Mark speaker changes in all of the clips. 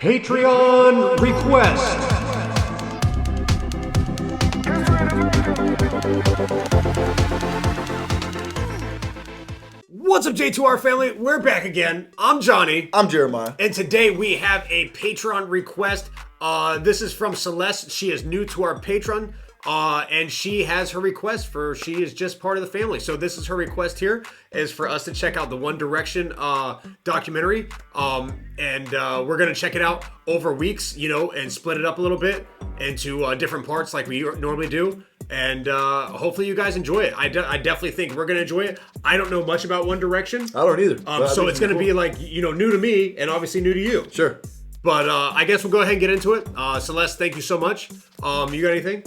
Speaker 1: Patreon request. What's up, J2R family? We're back again. I'm Johnny.
Speaker 2: I'm Jeremiah.
Speaker 1: And today we have a Patreon request. This is from Celeste. She is new to our Patreon. And she has her request for, she is just part of the family. So this is her request here, is for us to check out the One Direction documentary. And we're going to check it out over weeks, you know, and split it up a little bit into different parts like we normally do. And hopefully you guys enjoy it. I definitely think we're going to enjoy it. I don't know much about One Direction.
Speaker 2: I don't either.
Speaker 1: So it's going to be like, you know, new to me and obviously new to you.
Speaker 2: Sure.
Speaker 1: But I guess we'll go ahead and get into it. Celeste, thank you so much. You got anything?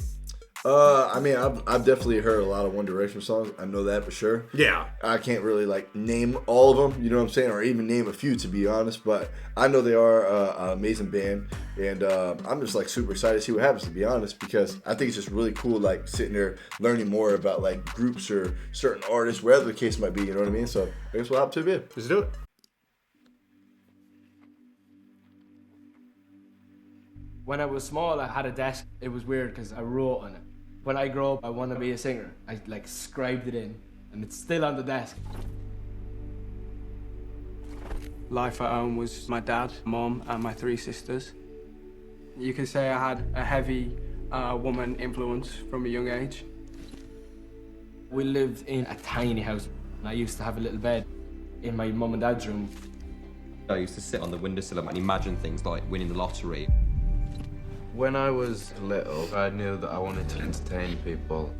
Speaker 2: I mean, I've definitely heard a lot of One Direction songs. I know that for sure.
Speaker 1: Yeah.
Speaker 2: I can't really like name all of them, you know what I'm saying, or even name a few to be honest. But I know they are an amazing band, and I'm just like super excited to see what happens. To be honest, because I think it's just really cool, like sitting there learning more about like groups or certain artists, wherever the case might be. You know what I mean? So I guess we'll hop to the vid.
Speaker 1: Let's do it.
Speaker 3: When I was small, I had a desk. It was weird because I wrote on it. When I grow up, I want to be a singer. I like scribed it in, and it's still on the desk.
Speaker 4: Life at home was my dad, mum, and my 3 sisters. You can say I had a heavy woman influence from a young age.
Speaker 3: We lived in a tiny house, and I used to have a little bed in my mum and dad's room.
Speaker 5: I used to sit on the windowsill and imagine things like winning the lottery.
Speaker 6: When I was little, I knew that I wanted to entertain people.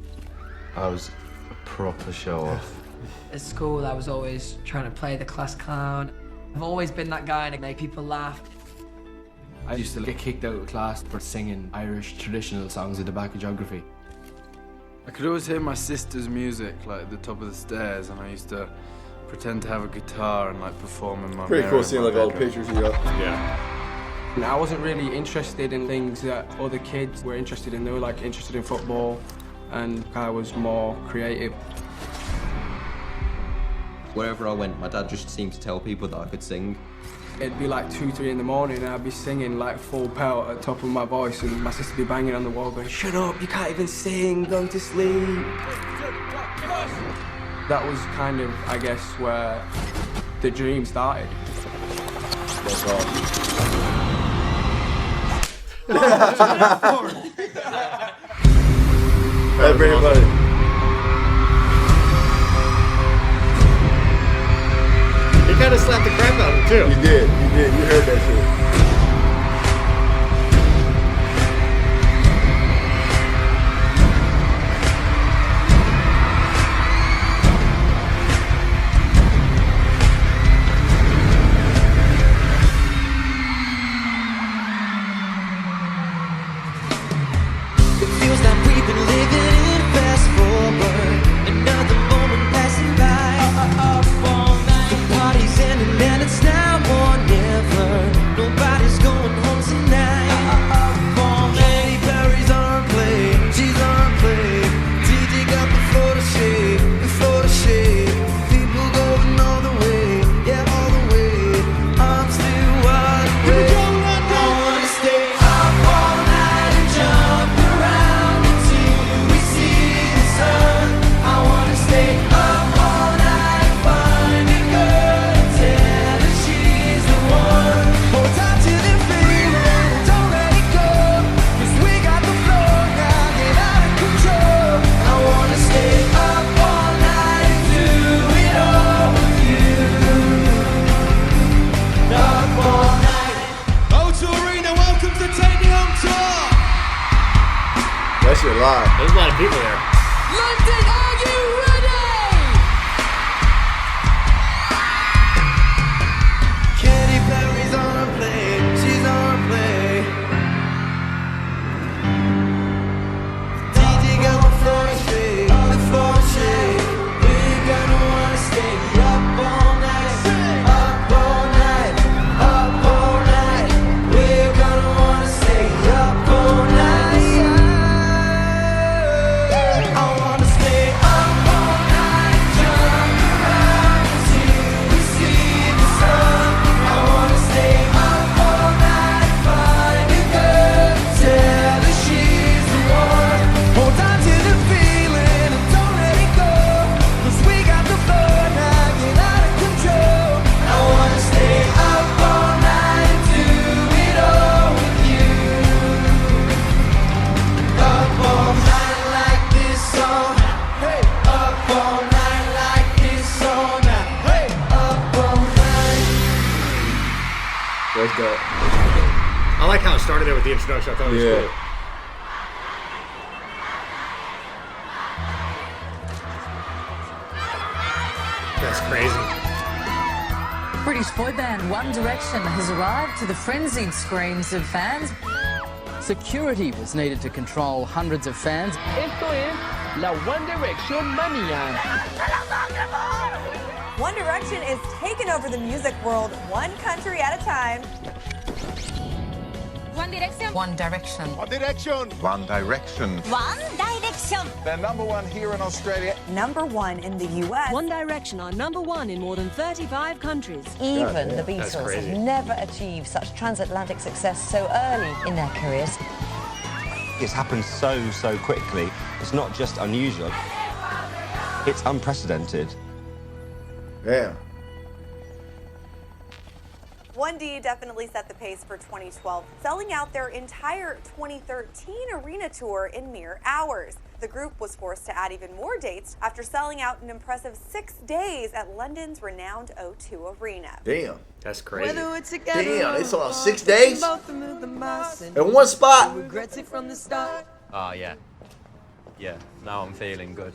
Speaker 6: I was a proper show-off.
Speaker 7: At school, I was always trying to play the class clown. I've always been that guy to make people laugh.
Speaker 3: I used to get kicked out of class for singing Irish traditional songs at the back of geography.
Speaker 6: I could always hear my sister's music, like at the top of the stairs, and I used to pretend to have a guitar and like perform in my
Speaker 2: Pretty
Speaker 6: mirror
Speaker 2: cool
Speaker 6: in
Speaker 2: seeing
Speaker 6: my
Speaker 2: like all the
Speaker 6: bedroom.
Speaker 2: pictures of y'all.
Speaker 1: Yeah.
Speaker 4: And I wasn't really interested in things that other kids were interested in. They were like interested in football, and I was more creative.
Speaker 5: Wherever I went, my dad just seemed to tell people that I could sing.
Speaker 4: It'd be like 2, 3 in the morning, and I'd be singing like full pelt at the top of my voice, and my sister'd be banging on the wall going, "Shut up, you can't even sing, go to sleep." That was kind of, I guess, where the dream started.
Speaker 2: That's awesome. Everybody.
Speaker 1: He kind of slapped the crap out of him too.
Speaker 2: You did. You heard that shit. That shit live.
Speaker 1: There's a lot of people there.
Speaker 7: London, are you ready?
Speaker 8: Katy Perry's on a plane, she's on a plane. DJ got the floor shake, the floor shake. We're gonna wanna stay up all night, up all night, up all night. We're gonna wanna stay up all night. I wanna stay up.
Speaker 1: I like how it started there with the introduction. I thought it was cool. That's crazy.
Speaker 9: British boy band One Direction has arrived to the frenzied screams of fans.
Speaker 10: Security was needed to control hundreds of fans.
Speaker 3: Esto es la One Direction manía.
Speaker 11: One Direction is taking over the music world one country at a time.
Speaker 9: One Direction.
Speaker 8: One Direction.
Speaker 12: One Direction.
Speaker 8: One Direction.
Speaker 9: One Direction.
Speaker 12: They're number one here in Australia.
Speaker 11: Number one in the US.
Speaker 13: One Direction are number one in more than 35 countries.
Speaker 14: Even the Beatles have never achieved such transatlantic success so early in their careers.
Speaker 15: It's happened so quickly. It's not just unusual. It's unprecedented.
Speaker 2: Yeah.
Speaker 11: 1D definitely set the pace for 2012, selling out their entire 2013 arena tour in mere hours. The group was forced to add even more dates after selling out an impressive 6 days at London's renowned O2 Arena.
Speaker 2: Damn.
Speaker 1: That's crazy.
Speaker 2: Damn, they sold out 6 days? In one spot?
Speaker 16: Oh, yeah. Yeah, now I'm feeling good.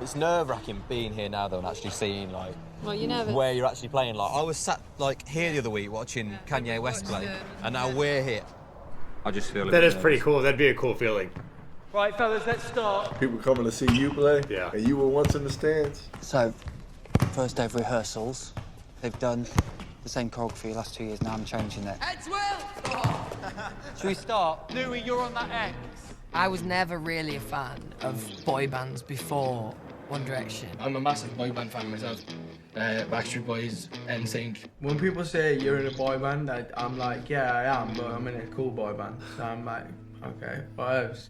Speaker 16: It's nerve-wracking being here now, though, and actually seeing, like, where you're actually playing. Like, I was sat, like, here the other week watching Kanye West play, and now we're here.
Speaker 5: I just feel
Speaker 1: that is pretty cool. That'd be a cool feeling.
Speaker 3: Right, fellas, let's start.
Speaker 2: People coming to see you play, and you were once in the stands.
Speaker 10: So, first day of rehearsals. They've done the same choreography the last 2 years. Now I'm changing it. Should we start?
Speaker 3: Louis, you're on that X.
Speaker 7: I was never really a fan of boy bands before One Direction.
Speaker 3: I'm a massive boy band fan myself. Backstreet Boys, NSYNC. When people say you're in a boy band, I'm like, yeah, I am, but I'm in a cool boy band. So I'm like, okay, what else?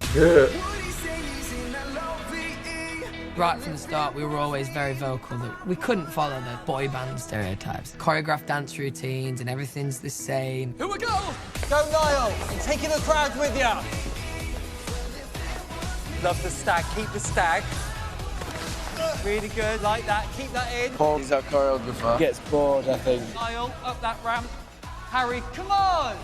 Speaker 7: Right from the start, we were always very vocal that we couldn't follow the boy band stereotypes. Choreographed dance routines and everything's the same.
Speaker 3: Here we go! Go, Niall! Taking the crowd with you! Love the stag, keep the stag. Really good, like that, keep that in.
Speaker 6: He's our choreographer.
Speaker 3: Gets bored, I think. Niall, up that ramp. Harry, come on!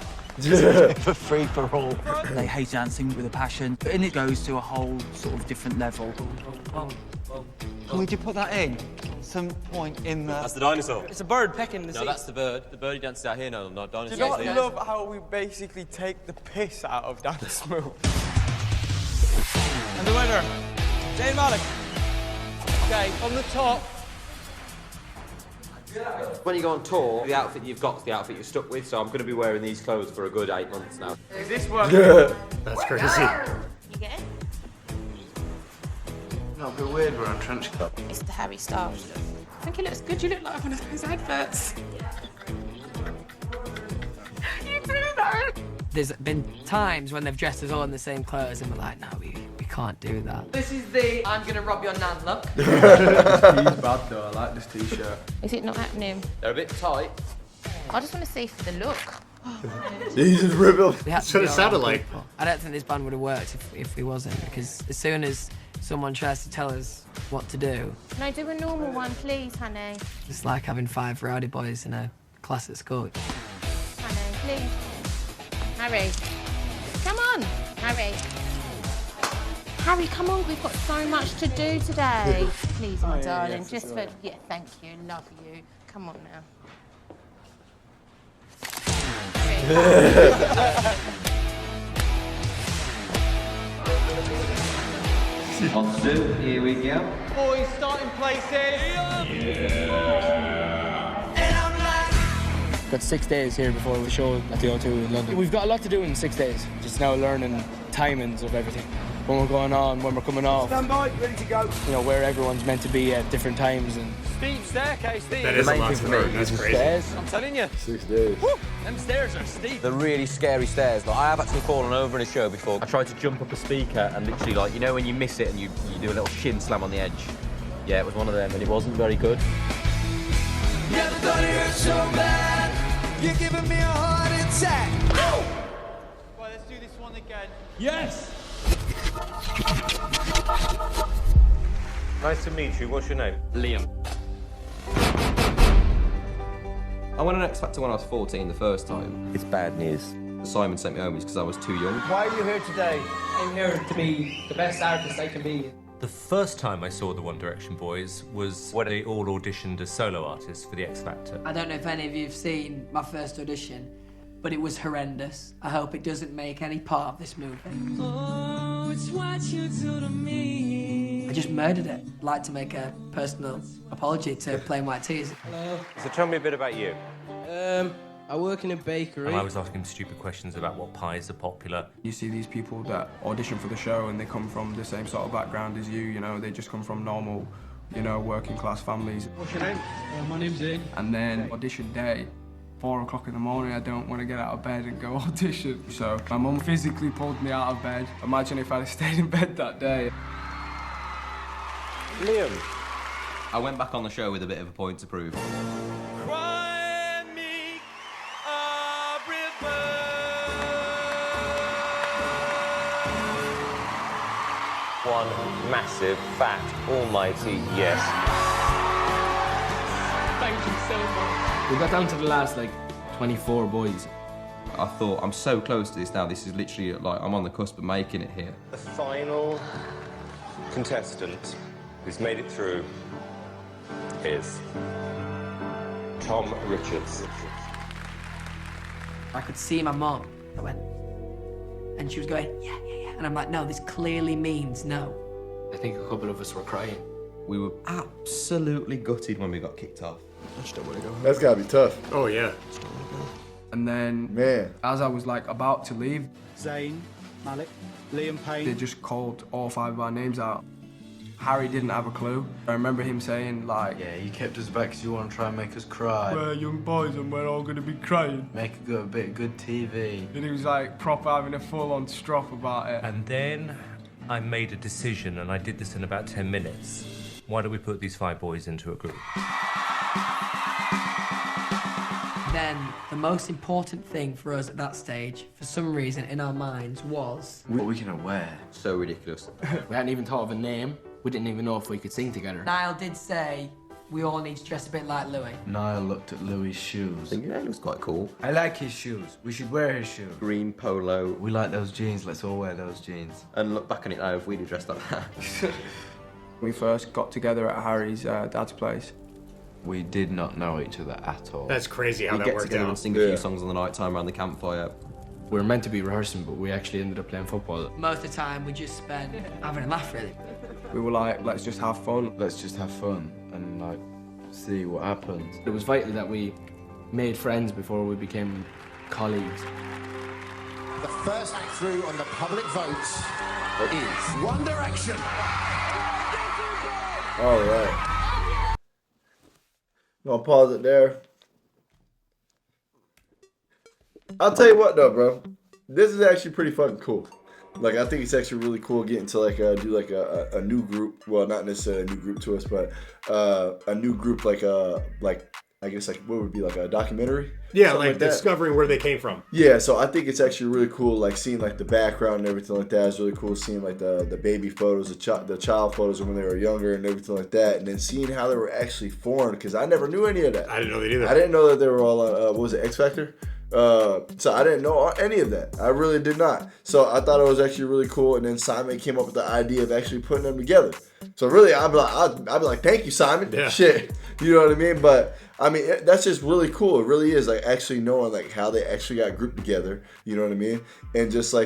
Speaker 10: For free for all. They hate dancing with a passion, and it goes to a whole sort of different level. Can we just put that in? Some point in the...
Speaker 16: That's the dinosaur.
Speaker 3: It's a bird pecking the seat.
Speaker 16: No, that's the bird. The bird he dances out here, no, not dinosaur.
Speaker 3: Do you not love how we basically take the piss out of dance moves? And the winner, Zayn Malik. Okay, on the top.
Speaker 5: When you go on tour, the outfit you've got is the outfit you're stuck with, so I'm going to be wearing these clothes for a good 8 months now.
Speaker 3: Is this one?
Speaker 1: That's crazy.
Speaker 11: You get it?
Speaker 6: No, a bit weird wearing a trench coat.
Speaker 11: It's the Harry Styles look.
Speaker 13: I think it looks good. You look like one of those adverts. You do that.
Speaker 7: There's been times when they've dressed us all in the same clothes and we're like, no, we can't do that.
Speaker 3: This is the I'm gonna rob your nan look.
Speaker 6: This tee's bad though, I like this t-shirt.
Speaker 13: Is it not happening?
Speaker 16: They're a bit tight.
Speaker 13: I just want to see for the look.
Speaker 2: You just rip up.
Speaker 1: That's what it sounded like.
Speaker 7: I don't think this band would have worked if we wasn't, because as soon as someone tries to tell us what to do,
Speaker 13: No, do a normal one, please, honey.
Speaker 7: it's like having 5 rowdy boys in a class at school.
Speaker 13: Honey, please. Harry. Come on, Harry. Harry, come on, we've got so much to do today. Please, my darling, just for... Yeah, thank you, love you. Come on now.
Speaker 16: On 2, here we go.
Speaker 3: Boys, starting places.
Speaker 10: Got 6 days here before the show at the O2 in London. We've got a lot to do in 6 days. Just now learning timings of everything. When we're going on, when we're coming off.
Speaker 3: Stand by, ready to go.
Speaker 10: You know, where everyone's meant to be at different times. And
Speaker 3: Steep staircase, Steve.
Speaker 1: That is a lot to learn. That's crazy.
Speaker 10: stairs.
Speaker 3: I'm telling you.
Speaker 2: 6 days.
Speaker 3: Woo, them stairs are steep.
Speaker 16: The really scary stairs. Like, I have actually fallen over in a show before. I tried to jump up a speaker and literally, like, you know when you miss it and you do a little shin slam on the edge? Yeah, it was one of them and it wasn't very good.
Speaker 8: Never thought it hurt so bad. You're giving me a heart attack.
Speaker 3: Well, let's do this one again. Yes!
Speaker 16: Nice to meet you. What's your name? Liam. I went on X Factor when I was 14 the first time.
Speaker 15: It's bad news.
Speaker 16: Simon sent me home because I was too young.
Speaker 12: Why are you here today?
Speaker 4: I'm here to be the best artist I can be.
Speaker 17: The first time I saw the One Direction boys was when they all auditioned as solo artists for the X Factor.
Speaker 7: I don't know if any of you have seen my first audition, but it was horrendous. I hope it doesn't make any part of this movie.
Speaker 8: Oh, it's what you do to me.
Speaker 7: I just murdered it. I'd like to make a personal apology to Plain White Tees.
Speaker 3: Hello.
Speaker 15: So tell me a bit about you.
Speaker 3: I work in a bakery.
Speaker 17: And I was asking him stupid questions about what pies are popular.
Speaker 4: You see these people that audition for the show and they come from the same sort of background as you know, they just come from normal, working class families.
Speaker 3: What's your name? My name's Zayn.
Speaker 4: And then audition day, 4 o'clock in the morning, I don't want to get out of bed and go audition. So my mum physically pulled me out of bed. Imagine if I'd have stayed in bed that day.
Speaker 15: Liam.
Speaker 16: I went back on the show with a bit of a point to prove.
Speaker 15: One massive, fat, almighty yes.
Speaker 3: Thank you so much. We got down to the last, 24 boys.
Speaker 16: I thought, I'm so close to this now. This is literally I'm on the cusp of making it here.
Speaker 15: The final contestant who's made it through is Tom Richards.
Speaker 7: I could see my mum. I went, and she was going, yeah. And I'm like, no, this clearly means no.
Speaker 3: I think a couple of us were crying.
Speaker 16: We were absolutely gutted when we got kicked off.
Speaker 3: I just don't want to go home.
Speaker 2: That's gotta be tough.
Speaker 1: Oh yeah.
Speaker 4: And then,
Speaker 2: man,
Speaker 4: as I was about to leave,
Speaker 12: Zayn, Malik, Liam Payne.
Speaker 4: they just called all 5 of our names out. Harry didn't have a clue. I remember him saying
Speaker 6: Yeah, you kept us back because you want to try and make us cry.
Speaker 4: we're young boys and we're all gonna be crying.
Speaker 6: Make a bit of good TV.
Speaker 4: And he was proper having a full-on strop about it.
Speaker 17: And then I made a decision, and I did this in about 10 minutes. Why don't we put these 5 boys into a group?
Speaker 7: Then the most important thing for us at that stage, for some reason in our minds, was...
Speaker 6: What are we going to wear?
Speaker 16: So ridiculous.
Speaker 3: We hadn't even thought of a name. We didn't even know if we could sing together.
Speaker 7: Niall did say we all need to dress a bit like Louis.
Speaker 6: Niall looked at Louis' shoes.
Speaker 16: He looks quite cool.
Speaker 6: I like his shoes. We should wear his shoes.
Speaker 16: Green polo.
Speaker 6: We like those jeans. Let's all wear those jeans.
Speaker 16: And look back on it now, if we'd have dressed like that.
Speaker 4: We first got together at Harry's dad's place.
Speaker 6: We did not know each other at all.
Speaker 1: That's crazy how
Speaker 16: We'd
Speaker 1: that
Speaker 16: get
Speaker 1: worked
Speaker 16: together
Speaker 1: out.
Speaker 16: and sing a few songs on the night time around the campfire.
Speaker 3: We were meant to be rehearsing, but we actually ended up playing football.
Speaker 7: Most of the time we just spent having a laugh, really.
Speaker 4: We were let's just have fun.
Speaker 6: Let's just have fun and see what happens.
Speaker 3: It was vital that we made friends before we became colleagues.
Speaker 12: The first through on the public votes is One Direction.
Speaker 2: All right. I'll pause it there. I'll tell you what though, bro. This is actually pretty fucking cool. I think it's actually really cool getting to do a new group. Well, not necessarily a new group to us, but a new group I guess what would be a documentary?
Speaker 1: Yeah,
Speaker 2: Something like that.
Speaker 1: discovering where they came from.
Speaker 2: Yeah, so I think it's actually really cool, seeing the background and everything like that is really cool. Seeing the baby photos, the child photos of when they were younger and everything like that, and then seeing how they were actually formed because I never knew any of that.
Speaker 1: I didn't know that either.
Speaker 2: I didn't know that they were all on what was it, X Factor? So I didn't know any of that. I really did not. So I thought it was actually really cool. And then Simon came up with the idea of actually putting them together. So really, I'd be like, thank you, Simon.
Speaker 1: Yeah.
Speaker 2: Shit, you know what I mean? But I mean, that's just really cool. It really is actually knowing how they actually got grouped together. You know what I mean? And just how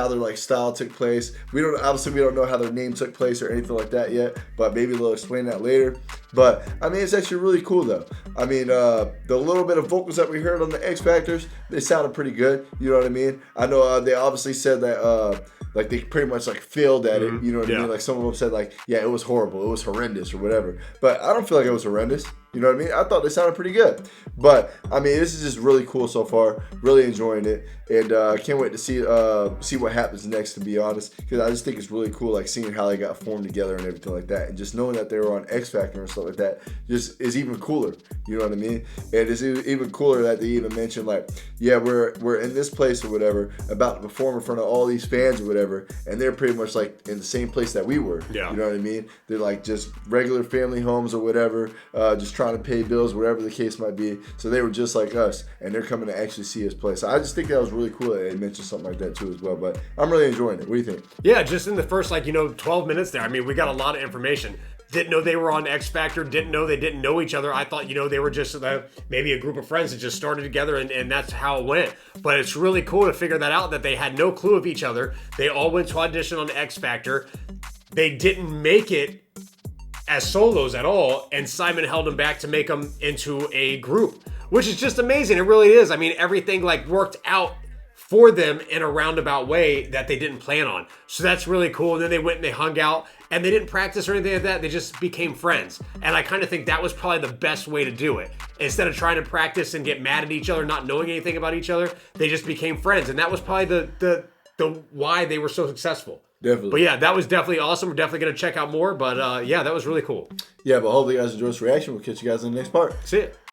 Speaker 2: their style took place. We don't know how their name took place or anything like that yet. But maybe they'll explain that later. But I mean, it's actually really cool though. I mean, the little bit of vocals that we heard on the X Factors, they sounded pretty good. You know what I mean? I know they obviously said that they pretty much failed at it. You know what I mean? Some of them said yeah, it was horrible, it was horrendous or whatever. But I don't feel like it was horrendous. You know what I mean? I thought they sounded pretty good. But I mean, this is just really cool so far. Really enjoying it, and can't wait to see what happens next. To be honest, because I just think it's really cool, seeing how they got formed together and everything like that, and just knowing that they were on X Factor and stuff like that, just is even cooler. You know what I mean? And it's even cooler that they even mentioned yeah, we're in this place or whatever, about to perform in front of all these fans or whatever, and they're pretty much in the same place that we were.
Speaker 1: Yeah.
Speaker 2: You know what I mean? They're just regular family homes or whatever, just trying trying to pay bills, whatever the case might be. So they were just like us, and they're coming to actually see us play. So I just think that was really cool that they mentioned something like that too as well. But I'm really enjoying it. What do you think?
Speaker 1: Yeah, just in the first 12 minutes there. I mean, we got a lot of information. Didn't know they were on X Factor. Didn't know they didn't know each other. I thought, they were just maybe a group of friends that just started together and that's how it went. But it's really cool to figure that out, that they had no clue of each other. They all went to audition on X Factor. They didn't make it as solos at all, and Simon held them back to make them into a group, which is just amazing. It really is. I mean, everything worked out for them in a roundabout way that they didn't plan on. So that's really cool. And then they went and they hung out, and they didn't practice or anything like that. They just became friends. And I kind of think that was probably the best way to do it. Instead of trying to practice and get mad at each other, not knowing anything about each other, they just became friends. And that was probably the why they were so successful.
Speaker 2: Definitely.
Speaker 1: But yeah, that was definitely awesome. We're definitely going to check out more. But yeah, that was really cool.
Speaker 2: Yeah, but hopefully you guys enjoyed this reaction. We'll catch you guys in the next part.
Speaker 1: See it.